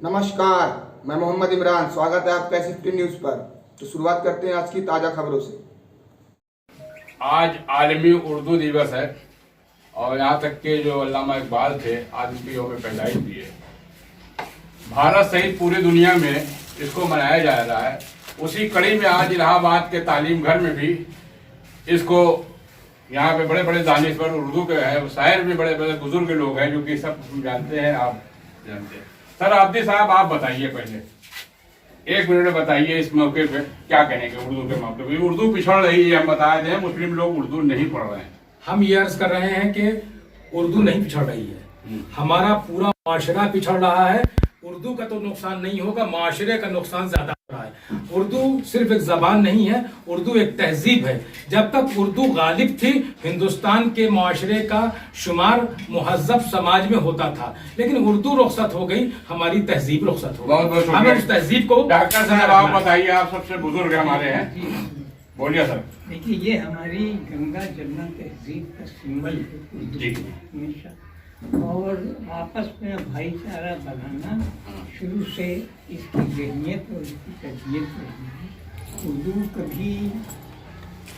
नमस्कार, मैं मोहम्मद इमरान। स्वागत है आपका S15 न्यूज़ पर। तो शुरुआत करते हैं आज की ताज़ा खबरों से। आज आलमी उर्दू दिवस है और यहाँ तक के जो अल्लामा इकबाल थे आज उनकी यौम पैदाइश भी है। भारत सहित पूरी दुनिया में इसको मनाया जा रहा है। उसी कड़ी में आज इलाहाबाद के तालीम घर में भी इसको यहाँ पे बड़े बड़े दानिशवर उर्दू के हैं, शायर भी बड़े बड़े बुजुर्ग लोग हैं जो कि सब जानते हैं, आप जानते हैं। सर आब्दी साहब, आप बताइए, पहले 1 मिनट में बताइए इस मौके पे क्या कहेंगे उर्दू के मामले में। उर्दू पिछड़ रही है, हम बता दें, मुस्लिम लोग उर्दू नहीं पढ़ रहे हैं। हम ये अर्ज कर रहे हैं कि उर्दू नहीं पिछड़ रही है, हमारा पूरा माशरा पिछड़ रहा है। उर्दू का तो नुकसान नहीं होगा, माशरे का नुकसान ज्यादा हो रहा है। उर्दू सिर्फ एक जबान नहीं है, उर्दू एक तहजीब है। जब तक उर्दू गालिब थी, हिंदुस्तान के माशरे का शुमार मुहज्जब समाज में होता था, लेकिन उर्दू रुखसत हो गई, हमारी तहजीब रुखसत हो गई। हमें उस तहजीब को डॉक्टर साहब आप बताइए, आप सबसे बुजुर्ग हमारे हैं, बोलिए सर। देखिए, ये हमारी गंगा जमुना तहजीब का सिंबल है उर्दू हमेशा, और आपस में भाईचारा बढ़ाना शुरू से इसकी जहनीत और इसकी तबीयत रही है। उर्दू कभी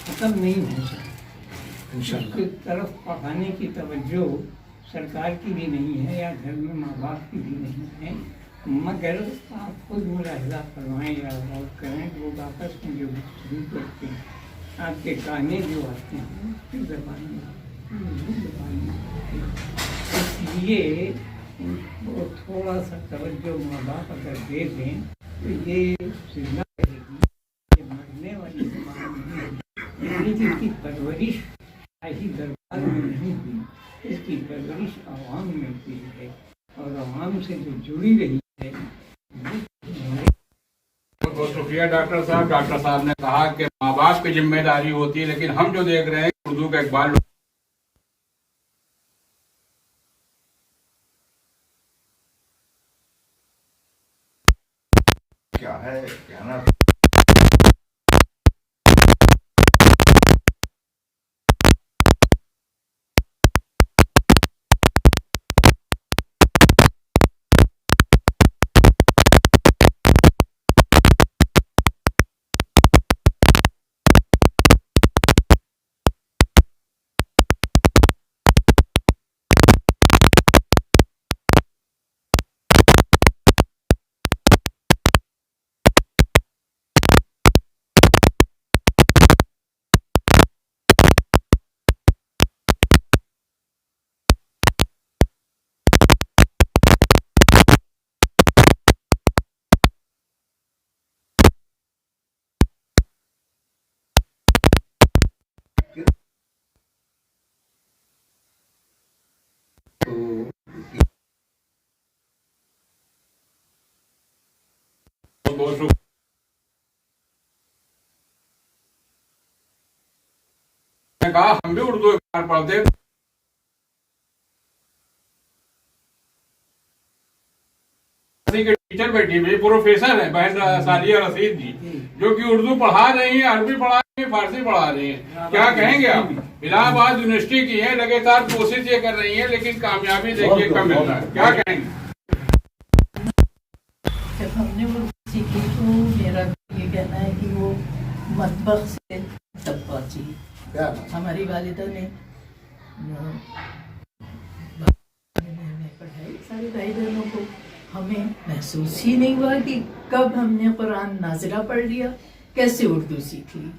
ख़त्म नहीं हो सकती। उसकी तरफ पढ़ाने की तवज्जो सरकार की भी नहीं है या घर में माँ बाप की भी नहीं है, मगर आप खुद मुलाहिजा फरमाएं या गौर करें, लोग आपस में जो गुफ्तगू करते हैं, आपके गाने जो आते हैं उसकी ज़बान में, इसलिए वो थोड़ा सा तवज्जो माँ बाप अगर दे दें तो ये जिंदा रहेगी, ये मरने वाली ज़बान नहीं है। लेकिन इसकी परवरिश शाही दरबार में नहीं हुई, इसकी परवरिश आवाम में हुई है, और आवाम से जो जुड़ी रही है। बहुत शुक्रिया डॉक्टर साहब। डॉक्टर साहब ने कहा कि माँ बाप की जिम्मेदारी होती है, लेकिन हम जो देख रहे हैं उर्दू का इकबाल क्या है कहना। बहुत कहा हम भी उर्दू इकबाल पढ़ते। के टीचर बैठी हुई प्रोफेसर है बहन सादिया रशीद जी, जो कि उर्दू पढ़ा रही है, अरबी पढ़ा रही है, फारसी पढ़ा रही है। क्या कहेंगे आप? इलाहाबाद यूनिवर्सिटी की है, लगातार कोशिश ये कर रही है, लेकिन कामयाबी देखिए कम मिल रहा है। क्या कहेंगे? जब हमने उर्दू सीखी तो मेरा ये कहना है कि वो मतबख से तब पहुंची। हमारी वालिदा ने पढ़ाई सारे भाई बहनों को, हमें महसूस ही नहीं हुआ कि कब हमने कुरान नाज़िला पढ़ लिया, कैसे उर्दू सीख ली,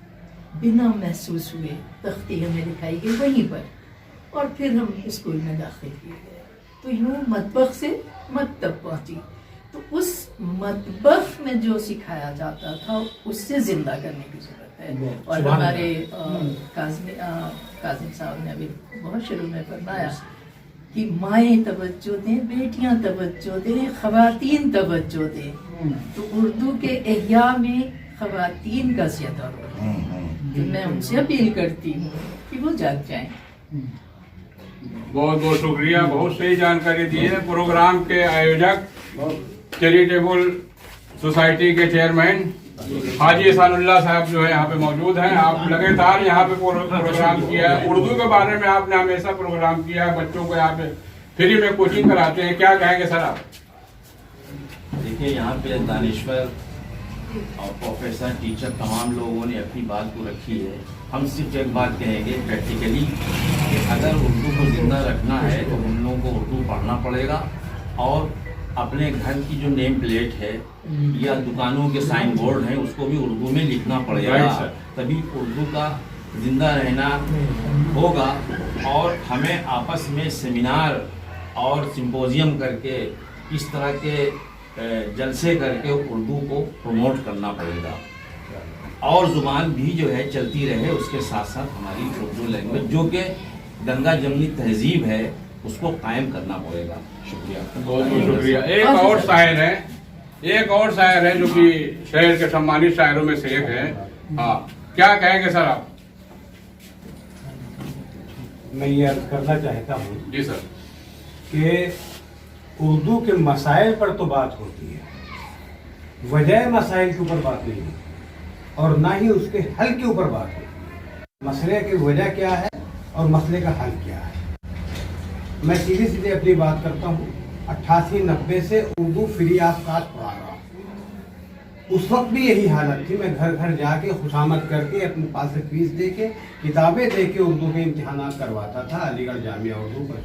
बिना महसूस हुए तख्ती हमें दिखाई गई वहीं पर, और फिर हम स्कूल में दाखिल किए गए। तो यूँ मतबख से मकतब पहुंची। तो उस मतबख में जो सिखाया जाता था उससे जिंदा करने की जरूरत है। और हमारे काजिम साहब ने अभी बहुत शुरू में फरमाया कि माएँ तवज्जो दें, बेटियां तवज्जो दें, ख़वातीन तवज्जो दें। तो उर्दू के एहया में ख़वातीन का ज़्यादा रोल है। तो मैं उनसे अपील करती हूँ कि वो जाग जाएं। बहुत बहुत शुक्रिया, बहुत सही जानकारी दी है। प्रोग्राम के आयोजक चैरिटेबल सोसाइटी के चेयरमैन हाजी एहसानुल्लाह साहब जो है यहाँ पे मौजूद हैं। आप लगातार यहाँ पे प्रोग्राम किया है, उर्दू के बारे में आपने हमेशा प्रोग्राम किया है, बच्चों को यहाँ पे फ्री में कोचिंग कराते हैं। क्या कहेंगे सर आप? देखिए यहाँ पे दानिश्वर और प्रोफेसर टीचर तमाम लोगों ने अपनी बात को रखी है। हम सिर्फ एक बात कहेंगे प्रैक्टिकली कि अगर उर्दू को ज़िंदा रखना है तो हम लोगों को उर्दू पढ़ना पड़ेगा और अपने घर की जो नेम प्लेट है या दुकानों के साइन बोर्ड हैं उसको भी उर्दू में लिखना पड़ेगा, तभी उर्दू का ज़िंदा रहना होगा। और हमें आपस में सेमिनार और सिंपोजियम करके इस तरह के जलसे करके उर्दू को प्रमोट करना पड़ेगा और ज़ुबान भी जो है चलती रहे, उसके साथ साथ हमारी उर्दू लैंग्वेज जो कि गंगा जमनी तहजीब है उसको कायम करना पड़ेगा। शुक्रिया, बहुत बहुत शुक्रिया। एक और शायर है जो कि शहर के सम्मानित शायरों में से एक है। हाँ, क्या कहेंगे सर आप? मैं ये अर्ज करना चाहता हूँ जी सर। कि उर्दू के मसाइल पर तो बात होती है, वजह मसाइल के ऊपर बात नहीं होती और ना ही उसके हल के ऊपर बात होती है। मसले की वजह क्या है और मसले का हल क्या है। मैं सीधे सीधे अपनी बात करता हूँ। 88-90 से उर्दू फ्री ऑफ कॉस्ट पढ़ा रहा हूँ। उस वक्त भी यही हालत थी। मैं घर घर जाके खुशामद करके अपने पास से फीस दे के किताबें दे के उर्दू के इम्तिहान करवाता था। अलीगढ़ जामिया उर्दू पर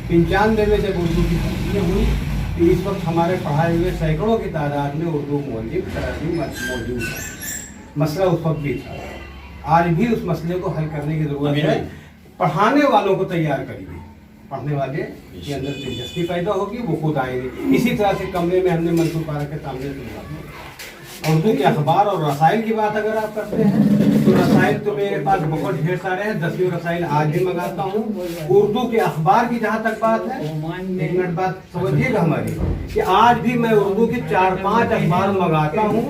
95 में जब उर्दू की भर्तियाँ हुई तो इस वक्त हमारे पढ़ाए हुए सैकड़ों की तादाद में उर्दू मौलिक मौजूद है। मसला उस वक्त भी था, आज भी उस मसले को हल करने की ज़रूरत है। पढ़ाने वालों को तैयार करिए, पढ़ने वाले के अंदर दिलचस्पी पैदा होगी, वो खुद आएंगे। इसी तरह से कमरे में हमने मंसूर पारा के सामने उर्दू के अखबार और रसाइल की बात अगर आप करते हैं तो रसाइल तो मेरे पास बहुत ढेर सारे हैं। 10वीं रसाइल आज भी मंगाता हूँ। उर्दू के अखबार की जहाँ तक बात है, एक मिनट बात समझिएगा हमारी, कि आज भी मैं उर्दू के 4-5 अखबार मंगाता हूँ।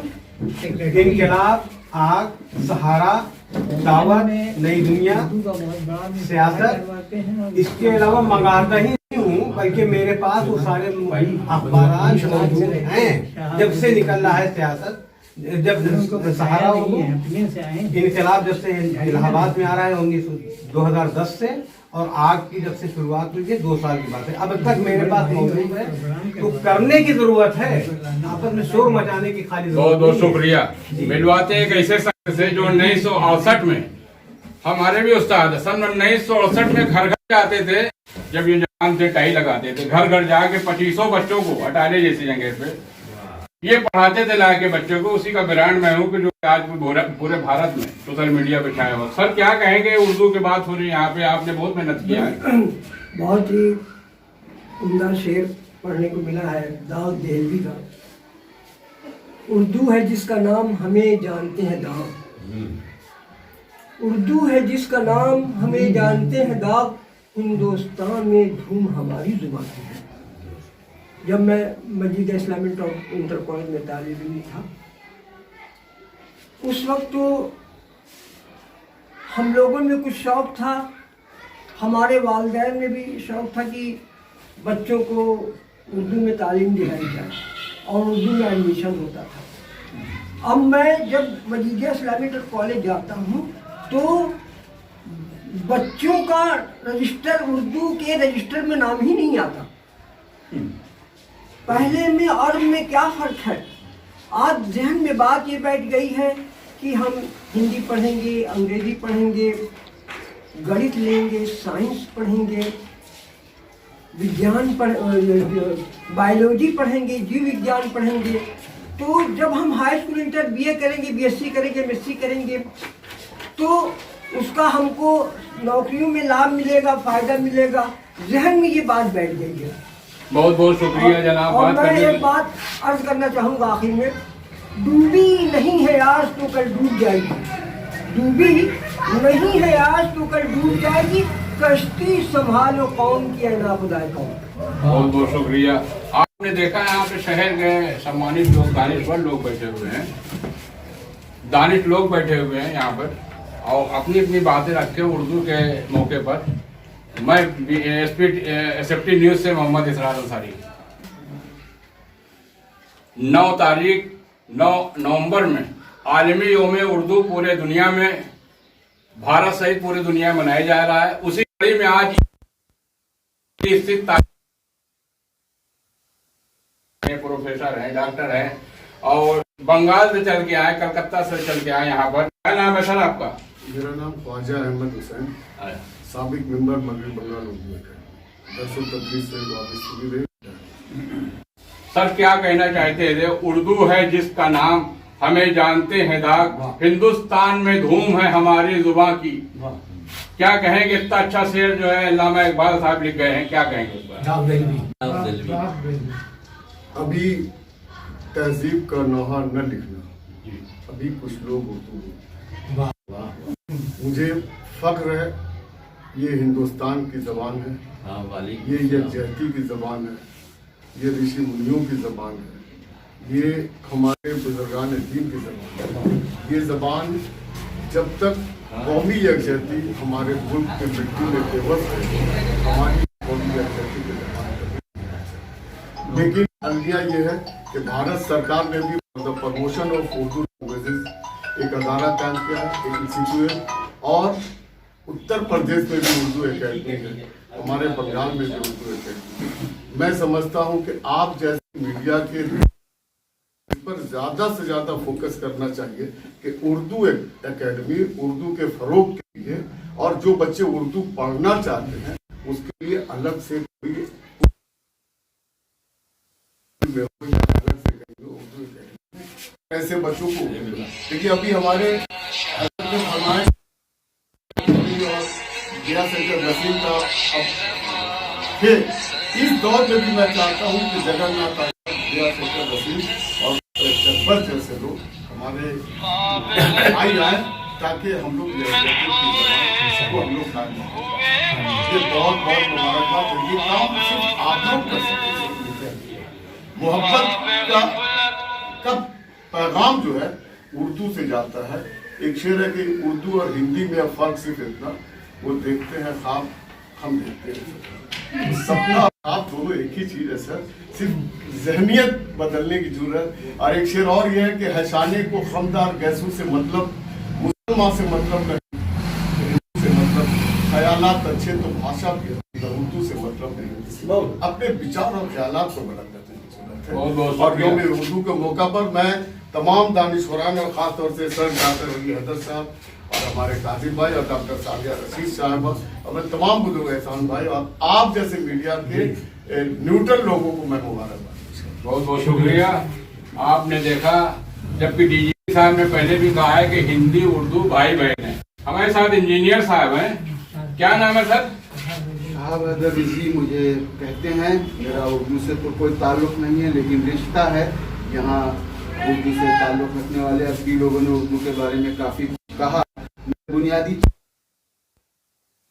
इनकलाब, आग, सहारा, दावत, नई दुनिया, सियासत, इसके अलावा मंगाता ही नहीं हूँ, बल्कि मेरे पास वो सारे अखबार मौजूद हैं। जब से निकल रहा है सियासत, जब सहारा इनकलाब जब से इलाहाबाद में आ रहा है 2010 से, और आग की जब से शुरुआत हुई है 2 साल की बात है, अब तक मेरे पास मौजूद है। तो करने की जरूरत है, आपस में शोर मचाने की खाली बहुत बहुत शुक्रिया। मिलवाते हैं एक ऐसे शख्स से जो 1968 में हमारे भी उस्ताद सन 1968 में घर घर जाते थे। जब ये जवान थे टाई लगाते थे, घर घर जाके 2500 बच्चों को अटाले जैसी जगह पे ये पढ़ाते थे लाके बच्चों को। उसी का ब्रांड मैं हूँ कि जो आज पूरे भारत में सोशल मीडिया पे छाया हुआ। सर क्या कहेंगे, उर्दू की बात हो रही है यहाँ पे, आपने बहुत मेहनत किया है। बहुत ही उम्दा शेर पढ़ने को मिला है दाऊद देहलवी का। उर्दू है जिसका नाम हमें जानते हैं दाग, उर्दू है जिसका नाम हमें जानते हैं दाग, हिंदुस्तान में धूम हमारी जुबान की है। जब मैं मजीद इस्लामिक टॉप इंटर कॉलेज में तालिब इल्म था, उस वक्त तो हम लोगों में कुछ शौक़ था, हमारे वालिदैन में भी शौक़ था कि बच्चों को उर्दू में तालीम दिलाई जाए और उर्दू में एडमिशन होता था। अब मैं जब मजीदिया इस्लामिक कॉलेज जाता हूँ तो बच्चों का रजिस्टर, उर्दू के रजिस्टर में नाम ही नहीं आता। पहले में और में क्या फ़र्क है। आज जहन में बात ये बैठ गई है कि हम हिंदी पढ़ेंगे, अंग्रेज़ी पढ़ेंगे, गणित लेंगे, साइंस पढ़ेंगे, विज्ञान बायोलॉजी पढ़ेंगे, जीव विज्ञान पढ़ेंगे। तो जब हम हाई स्कूल इंटर बीए करेंगे, बीएससी करेंगे, एमएससी करेंगे तो उसका हमको नौकरियों में लाभ मिलेगा, फ़ायदा मिलेगा। जहन में ये बात बैठ गई है। बहुत बहुत शुक्रिया जनाब। और मैं एक बात अर्ज करना चाहूँगा आखिर में, डूबी नहीं है आज तो कल डूब जाएगी, डूबी नहीं है आज तो कल डूब जाएगी, कश्ती संभालो कौम की ना खुदाए कौम। बहुत बहुत शुक्रिया। आपने देखा है यहाँ पे शहर के सम्मानित लोग, दानिश्वर लोग बैठे हुए हैं, दानिश लोग बैठे हुए हैं यहाँ पर और अपनी अपनी बातें रखे उर्दू के मौके पर। मैं SFT न्यूज़ से मोहम्मद इसरार अंसारी। 9 नवंबर में आलमी यौम उर्दू पूरे दुनिया में, भारत सहित पूरी दुनिया में मनाया जा रहा है। उसी कड़ी में आज स्थित प्रोफेसर हैं, डॉक्टर हैं और बंगाल से चल के आए, कलकत्ता से चल के आए यहाँ पर। क्या नाम है सर आपका? मेरा नाम ख्वाजा अहमद हुसैन, साबिक मेंबर मगरब बंगाल उर्दू अकेडमी, 1023 से वापस हुई रही। सर क्या कहना चाहते थे? उर्दू है जिसका नाम, हमें जानते हैं दाग, हिंदुस्तान में धूम है हमारी जुबान की। क्या कहेंगे? इतना अच्छा शेर जो है अल्लामा इकबाल साहब लिख गए हैं, क्या कहेंगे उस पर? अभी तहजीब का नोहा न लिखना, अभी कुछ लोग उर्दू। मुझे फख्र है, ये हिंदुस्तान की जबान है, ये यकजहती की जबान है, ये ऋषि मुनियों की जबान है, ये हमारे बुजुर्गान दीन की जबान है। ये जबान जब तक कौमी यकजहती हमारे मुल्क के मिट्टी में बेबस है, हमारी कौमी यकजहती की जबान है। लेकिन अलविया ये है कि भारत सरकार ने भी प्रमोशन ऑफ उर्दू लैंग्वेजेस एक अदारा कायम किया है, एक इंस्टीट्यूट, और उत्तर प्रदेश में भी उर्दू अकेडमी है, हमारे बंगाल में भी उर्दू अकेडमी। मैं समझता हूँ कि आप जैसे मीडिया के पर ज्यादा से ज्यादा फोकस करना चाहिए कि उर्दू अकेडमी उर्दू के फरोग के लिए, और जो बच्चे उर्दू पढ़ना चाहते हैं उसके लिए अलग से कोई ऐसे बच्चों को। देखिए अभी हमारे नसीम का थे, इस दौर में भी मैं चाहता हूँ कि जगन्नाथ नसीम और चकबर जैसे लोग हमारे आई आए, ताकि हम लोग हम लोग ये बहुत बहुत मुबारकबाद। ये काम सिर्फ आप लोग कर सकते हैं। मोहब्बत का पैगाम जो है उर्दू से जाता है। एक शेर है कि उर्दू और हिंदी में फर्क सिर्फ इतना, वो देखते हैं ख्वाब, हम देखते हैं सपना। आप दोनों एक ही चीज है सर, सिर्फ जहनियत बदलने की जरूरत। और एक शेर और ये है कि हशाने को खमदार गैसों से मतलब, मुसलमान से मतलब नहीं, हिंदू से मतलब। ख्यालात अच्छे तो भाषा भी उर्दू से मतलब नहीं। अपने विचार और ख्यालात को बदलने की जरूरत है। और यौम उर्दू के मौका पर मैं तमाम दानिशवरान और खासतौर से सर डॉक्टर अली हैदर साहब और हमारे काजिम भाई और डॉक्टर सादिया रशीद साहब और मैं तमाम बुजुर्ग एहसान भाई और आप जैसे मीडिया के न्यूट्रल लोगों को मैं मुबारकबाद। बहुत बहुत शुक्रिया। आपने देखा, जबकि डीजीपी साहब ने पहले भी कहा है कि हिंदी उर्दू भाई बहन है। हमारे साथ इंजीनियर साहब हैं, क्या नाम है सर? साहब अदर इसी मुझे कहते हैं। मेरा उर्दू से तो कोई ताल्लुक नहीं है, लेकिन रिश्ता है। यहाँ उर्दू से ताल्लुक रखने वाले अभी लोगों ने उर्दू के बारे में काफ़ी कहा। बुनियादी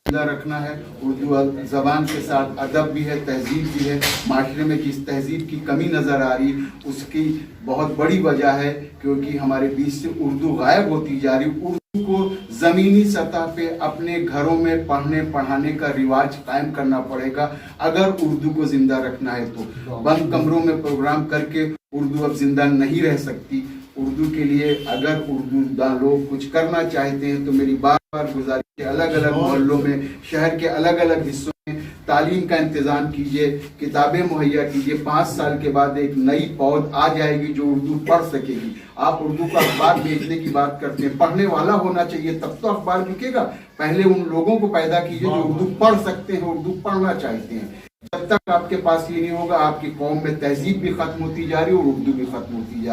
रखना है, उर्दू ज़बान के साथ अदब भी है, तहजीब भी है। माशरे में जिस तहजीब की कमी नज़र आ रही, उसकी बहुत बड़ी वजह है क्योंकि हमारे बीच से उर्दू गायब होती जा रही। उर्दू को ज़मीनी सतह पे अपने घरों में पढ़ने पढ़ाने का रिवाज कायम करना पड़ेगा अगर उर्दू को ज़िंदा रखना है। तो बंद कमरों में प्रोग्राम करके उर्दू अब ज़िंदा नहीं रह सकती। उर्दू के लिए अगर उर्दू लोग कुछ करना चाहते हैं तो मेरी बार बार गुजारिश है, अलग अलग मोहल्लों में, शहर के अलग अलग हिस्सों में तालीम का इंतज़ाम कीजिए, किताबें मुहैया कीजिए। 5 साल के बाद एक नई पौध आ जाएगी जो उर्दू पढ़ सकेगी। आप उर्दू का अखबार बेचने की बात करते हैं, पढ़ने वाला होना चाहिए तब तो अखबार बिकेगा। पहले उन लोगों को पैदा कीजिए जो उर्दू पढ़ सकते हैं, उर्दू पढ़ना चाहते हैं। जब तक आपके पास ये नहीं होगा, आपकी कौम में तहजीब भी खत्म होती जा रही है और उर्दू भी खत्म होती जा रही है।